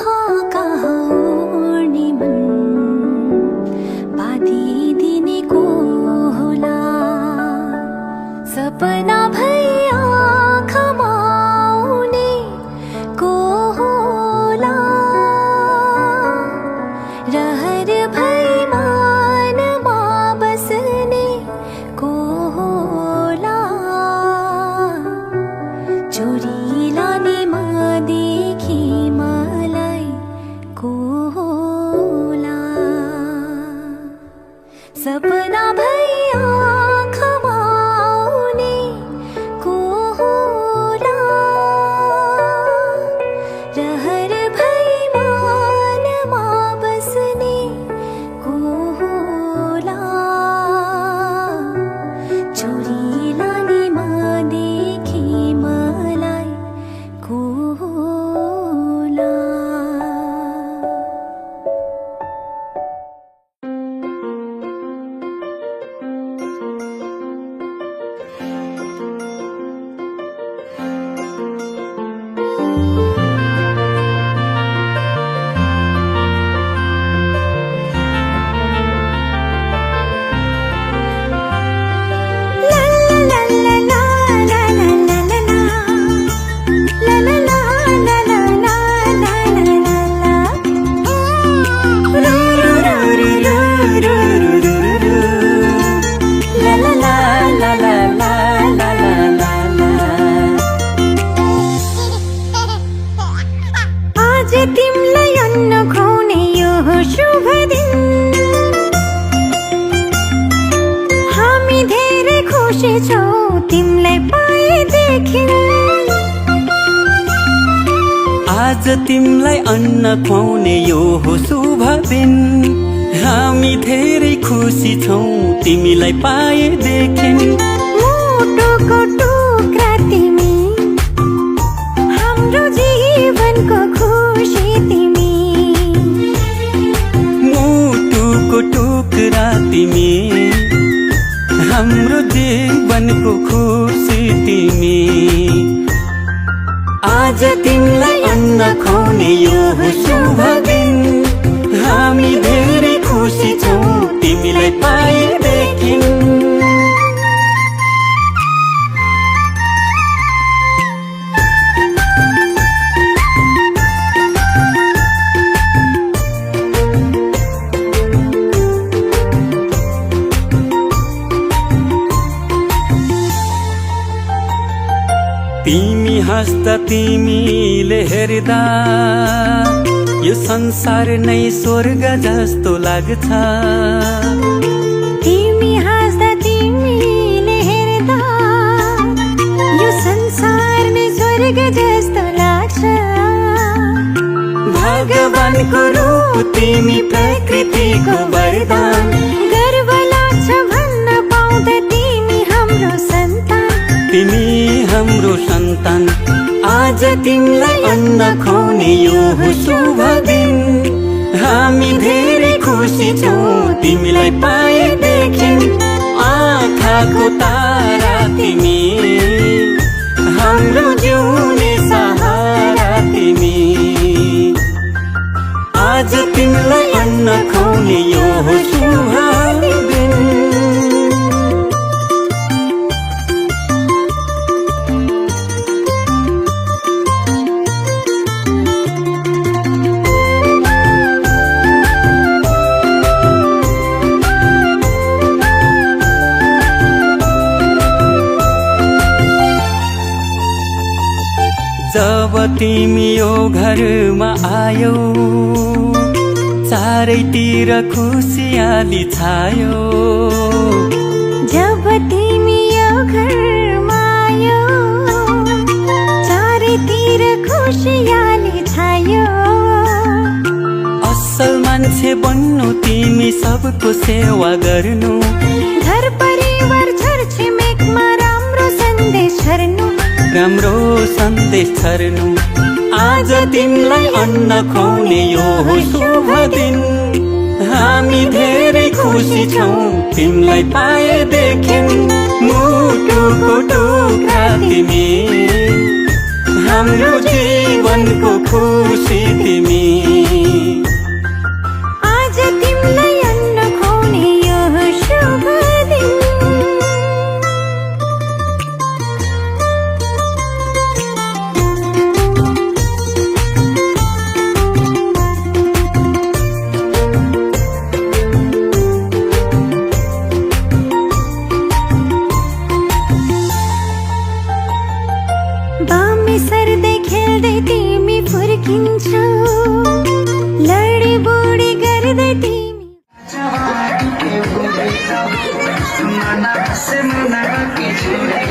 कहाँ उड्ने मन बाँधिदिने को होला सपना भई आँखामा आउने को होला रहर भई मनमा बस्ने को होला चोरी लाने देखि मलाई को होला सपना भई आँखामा आउने को होला रहर भई मनमा बस्ने को होला चोरी लाने देखि मलाई को होला आज तिमलाई अन्न खुवाउने यो शुभ दिन हामी धेरै खुसी छौँ तिमलाई पाएदेखि आज तिमलाई अन्न खुवाउने यो हो शुभ दिन हामी धेरै खुसी छौँ तिमीलाई पाएदेखि मुटुको टुक्रा तिमी हाम्रो जीवनको खुसी तिमी मुटुको टुक्रा तिमी हाम्रो जीवनको खुसी तिमी आज तिमीलाई अन्न खुवाउने यो हो शुभ दिन हामी धेरै खुसी छौँ तिमीलाई पाएदेखि तिमी हाँस्दा तिमीले हेर्दा यो संसार नै स्वर्ग जस्तो लाग्छ तिमी हाँस्दा तिमीले हेर्दा यो संसार नै स्वर्ग जस्तो लाग्छ भगवानको रूप तिमी प्रकृतिको वरदान गर्व लाग्छ भन्न पाउँदा तिमी हाम्रो सन्तान तिमी हाम्रो सन्तान आज तिमीलाई अन्न खुवाउने यो हो शुभ दिन हामी धेरै खुसी छौँ तिमीलाई पाएदेखि आँखाको तारा तिमी हाम्रो जिउने सहारा तिमी आज तिमीलाई अन्न खुवाउने यो हो शुभ दिन जब तिमी यो घरमा आयो चारैतिर खुसियाली छायो जब तिमी यो घरमा आयो चारैतिर खुसियाली छायो असल मान्छे बन्नु तिमी सबको सेवा गर्नु घर परिवार छरछिमेकमा राम्रो सन्देश छर्नु राम्रो सन्देश छर्नु आज तिमीलाई अन्न खुवाउने यो हो शुभ दिन हामी धेरै खुसी छौँ तिमीलाई पाएदेखि मुटुको टुक्रा तिमी हाम्रो जीवनको खुसी तिमी फर्किन्छौ लडीबुडी गर्दै तिमी Mana se mana ki chule